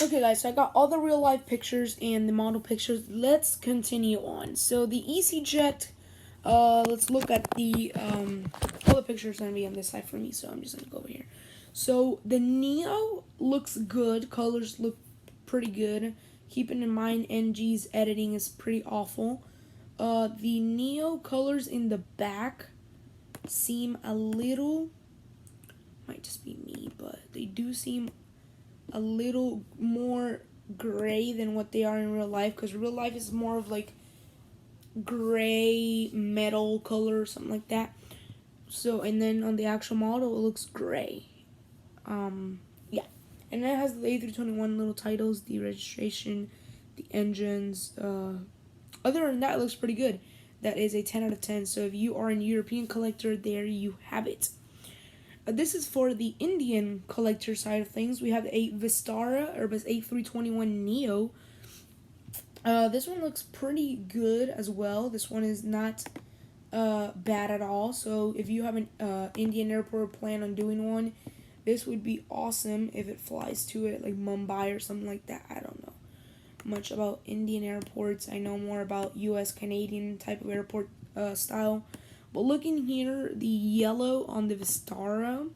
Okay guys, so I got all the real life pictures and the model pictures. Let's continue on. So the EasyJet, let's look at the, all the pictures are going to be on this side for me, so I'm just going to go over here. So the Neo looks good, colors look pretty good. Keeping in mind NG's editing is pretty awful. The Neo colors in the back seem a little, might just be me, but they do seem a little more gray than what they are in real life, because real life is more of like gray metal color or something like that. So, and then on the actual model it looks gray. Yeah, and it has the A321 little titles, the registration, the engines. Other than that, it looks pretty good. That is a 10 out of 10. So if you are a European collector, there you have it. This is for the Indian collector side of things. We have a Vistara Airbus A321 Neo. This one looks pretty good as well. This one is not bad at all. So if you have an Indian airport plan on doing one, this would be awesome if it flies to it, like Mumbai or something like that. I don't know much about Indian airports. I know more about U.S. Canadian type of airport style. But looking here, the yellow on the Vistara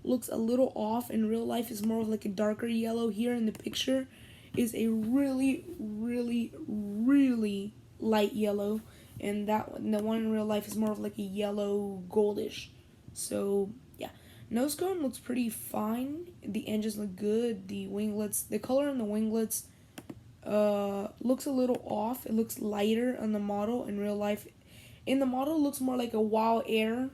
looks a little off. In real life, is more of like a darker yellow. Here in the picture is a really, really, really light yellow, and the one in real life is more of like a yellow goldish. So yeah, nose cone looks pretty fine. The engines look good. The winglets, the color on the winglets looks a little off. It looks lighter on the model. In real life, in the model, it looks more like a Wow Air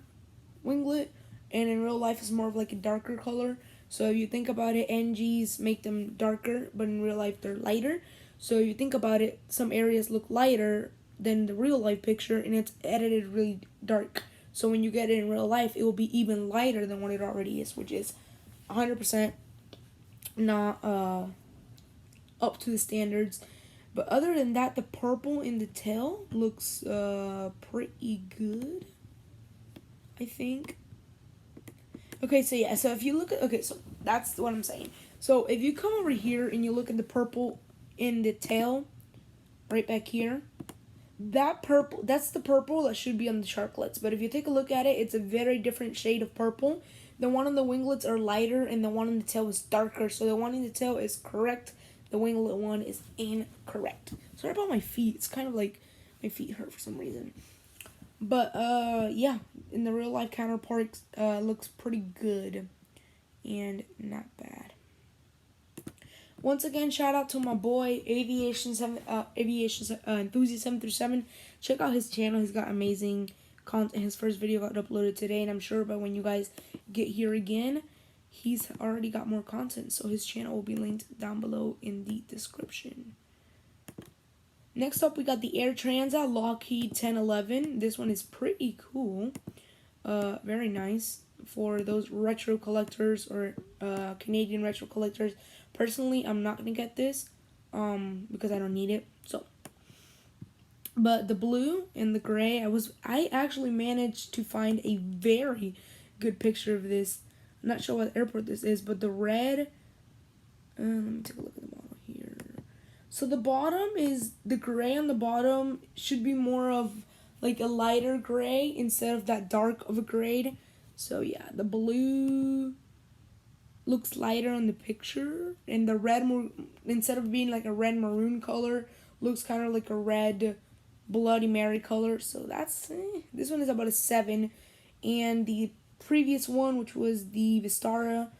winglet, and in real life, it's more of like a darker color. So if you think about it, NGs make them darker, but in real life, they're lighter. So if you think about it, some areas look lighter than the real life picture, and it's edited really dark. So when you get it in real life, it will be even lighter than what it already is, which is 100% not up to the standards. But other than that, the purple in the tail looks pretty good, I think. Okay, so yeah, so if you look at, okay, so that's what I'm saying. So if you come over here and you look at the purple in the tail, right back here, that purple, that's the purple that should be on the sharklets. But if you take a look at it, it's a very different shade of purple. The one on the winglets are lighter, and the one on the tail is darker. So the one in the tail is correct. The winglet one is incorrect. Sorry about my feet. It's kind of like my feet hurt for some reason. But yeah, in the real life counterpart, looks pretty good and not bad. Once again, shout out to my boy Aviation Enthusiast 737. Check out his channel. He's got amazing content. His first video got uploaded today, and I'm sure by when you guys get here again, he's already got more content. So his channel will be linked down below in the description. Next up, we got the Air Transat Lockheed 1011. This one is pretty cool. Very nice for those retro collectors or Canadian retro collectors. Personally, I'm not going to get this because I don't need it. So, but the blue and the gray, I actually managed to find a very good picture of this. I'm not sure what airport this is, but the red, let me take a look at the model here. So the bottom is, the gray on the bottom should be more of like a lighter gray instead of that dark of a grade. So yeah, the blue looks lighter on the picture, and the red, instead of being like a red maroon color, looks kind of like a red Bloody Mary color. So that's, this one is about a 7, and the previous one, which was the Vistara,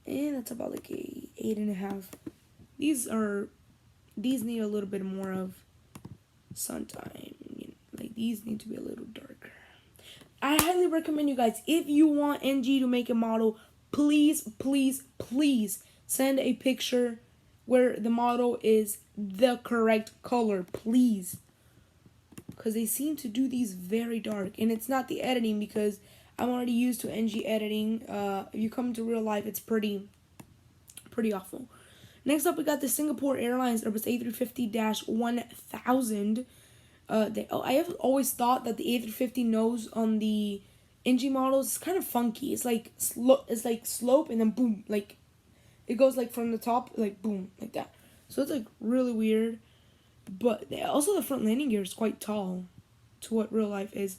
and that's about like a 8.5. These need a little bit more of sun time. Like, these need to be a little darker. I highly recommend you guys, if you want NG to make a model, please, please, please send a picture where the model is the correct color, please. Because they seem to do these very dark. And it's not the editing, because I'm already used to NG editing. If you come to real life, it's pretty awful. Next up, we got the Singapore Airlines Airbus A350-1000. I have always thought that the A350 nose on the NG models is kind of funky. It's like slope and then boom. Like, It goes like from the top, like boom, like that. So it's like really weird. But also the front landing gear is quite tall to what real life is.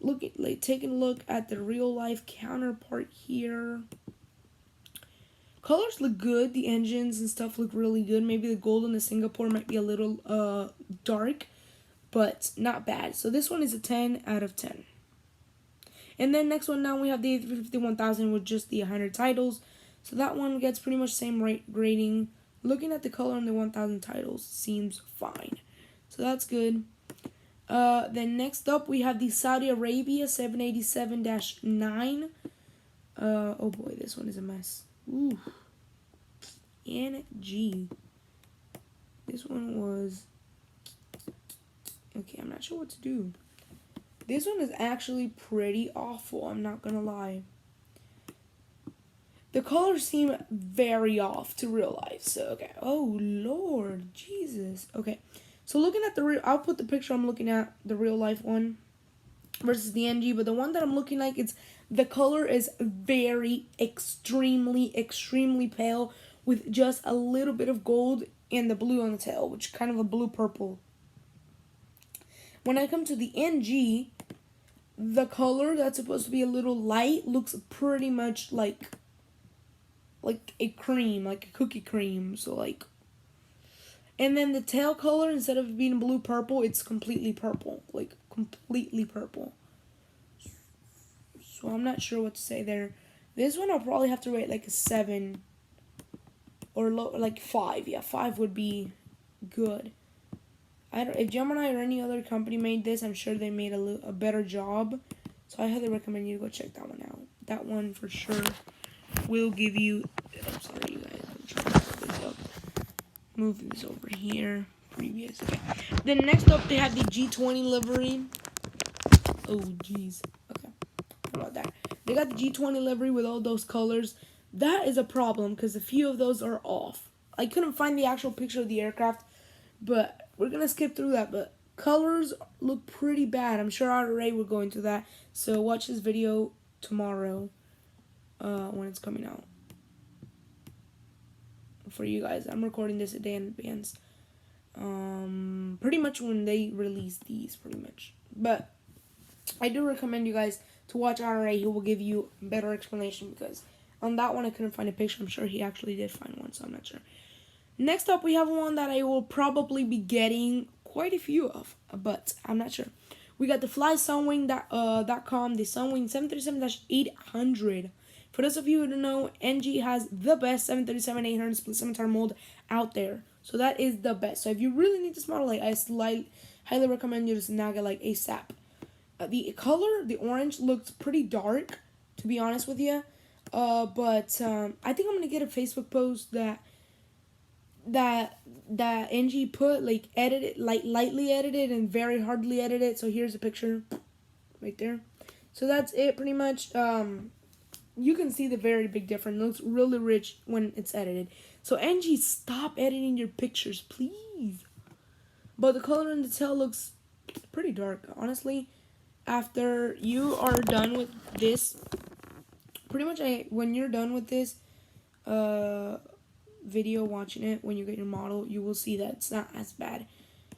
Look at, like, taking a look at the real life counterpart here. Colors look good. The engines and stuff look really good. Maybe the gold in the Singapore might be a little dark, but not bad. So this one is a 10 out of 10. And then next one down, we have the A350-1000 with just the 100 titles. So that one gets pretty much same grading. Looking at the color on the 1000 titles, seems fine. So that's good. Then next up, we have the Saudi Arabia 787-9. Oh boy, this one is a mess. Ooh. NG. This one was... Okay, I'm not sure what to do. This one is actually pretty awful, I'm not gonna lie. The colors seem very off to real life, so okay. Oh, Lord, Jesus. Okay, so looking at the real... I'll put the picture I'm looking at, the real life one, versus the NG, but the one that I'm looking like, the color is very extremely pale with just a little bit of gold and the blue on the tail, which is kind of a blue purple. When I come to the NG, the color that's supposed to be a little light looks pretty much like a cream, like a cookie cream. So like, and then the tail color, instead of being blue purple, it's completely purple, like completely purple. So I'm not sure what to say there. This one I'll probably have to rate like a 7 or like 5. Yeah, 5 would be good. If Gemini or any other company made this, I'm sure they made a better job. So I highly recommend you to go check that one out. That one for sure will give you... I'm sorry, you guys. I'm trying to put this up. Move this over here. Previous. Okay. Then next up, they have the G20 livery. Oh, jeez. Okay. How about that? They got the G20 livery with all those colors. That is a problem because a few of those are off. I couldn't find the actual picture of the aircraft, but we're going to skip through that. But colors look pretty bad. I'm sure RRA will go into that. So watch this video tomorrow when it's coming out. For you guys. I'm recording this a day in advance. Pretty much when they release these, pretty much. But I do recommend you guys to watch RRA. He will give you a better explanation because on that one I couldn't find a picture. I'm sure he actually did find one, so I'm not sure. Next up, we have one that I will probably be getting quite a few of, but I'm not sure. We got the flysunwing.com, the Sunwing 737-800. For those of you who don't know, NG has the best 737-800 split scimitar mold out there. So that is the best. So if you really need this model, like, I highly recommend you to snag it like ASAP. The color, the orange, looks pretty dark, to be honest with you. But I think I'm going to get a Facebook post that NG put, like, edited, like, lightly edited and very hardly edited. So here's a picture right there. So that's it pretty much. You can see the very big difference. It looks really rich when it's edited. So NG, stop editing your pictures, please. But the color in the tail looks pretty dark, honestly. After you are done with this, pretty much when you're done with this video, watching it, when you get your model, you will see that it's not as bad.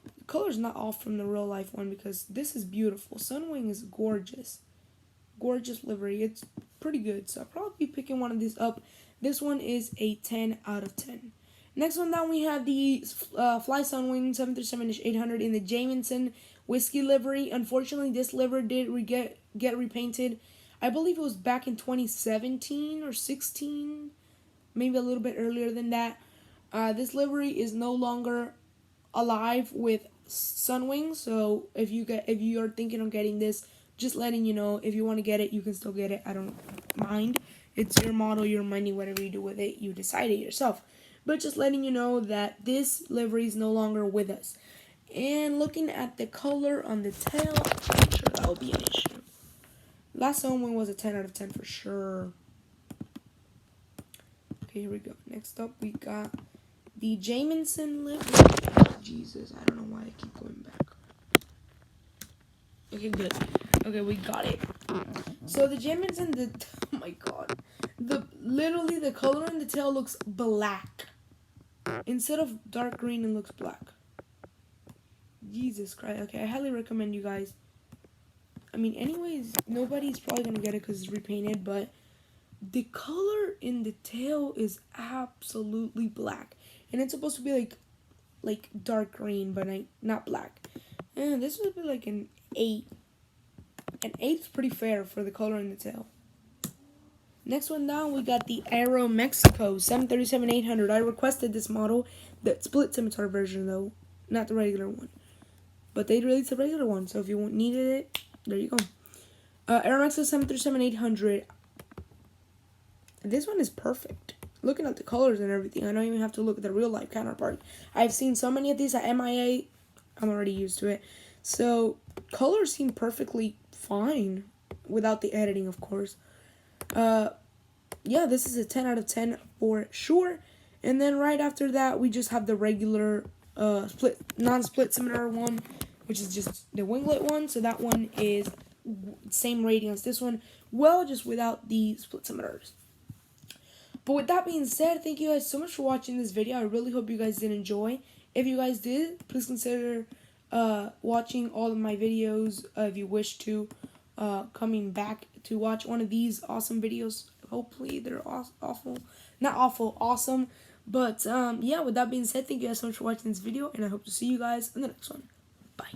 The color's not off from the real life one because this is beautiful. Sunwing is gorgeous. Gorgeous livery. It's pretty good. So I'll probably be picking one of these up. This one is a 10 out of 10. Next one down, we have the Fly Sunwing 737-800 in the Jameson Whiskey livery. Unfortunately, this livery did get repainted. I believe it was back in 2017 or 16, maybe a little bit earlier than that. This livery is no longer alive with Sunwing, so if you are thinking of getting this, just letting you know, if you want to get it, you can still get it. I don't mind. It's your model, your money, whatever you do with it, you decide it yourself. But just letting you know that this livery is no longer with us. And looking at the color on the tail, I'm sure that will be an issue. Last one was a 10 out of 10 for sure. Okay, here we go. Next up, we got the Jameson livery. Jesus, I don't know why I keep going back. Okay, good. Okay, we got it. So the Jameson, oh my god. Literally the color in the tail looks black. Instead of dark green, it looks black. Jesus Christ. Okay, I highly recommend you guys. I mean, anyways, nobody's probably gonna get it because it's repainted, but the color in the tail is absolutely black, and it's supposed to be like dark green, but not black. And this would be like an 8. An 8 is pretty fair for the color in the tail. Next one down, we got the Aero Mexico 737-800. I requested this model, the split scimitar version though, not the regular one. But they released the regular one, so if you needed it, there you go. Aero Mexico 737-800. This one is perfect. Looking at the colors and everything, I don't even have to look at the real life counterpart. I've seen so many of these at MIA. I'm already used to it. So colors seem perfectly fine without the editing, of course. Yeah, this is a 10 out of 10 for sure. And then right after that, we just have the regular non-split scimitar one, which is just the winglet one. So that one is same rating as this one, well, just without the split scimitars. But with that being said, thank you guys so much for watching this video. I really hope you guys did enjoy. If you guys did, please consider watching all of my videos if you wish to, coming back to watch one of these awesome videos. Hopefully they're awesome. But yeah, with that being said, thank you guys so much for watching this video, and I hope to see you guys in the next one. Bye.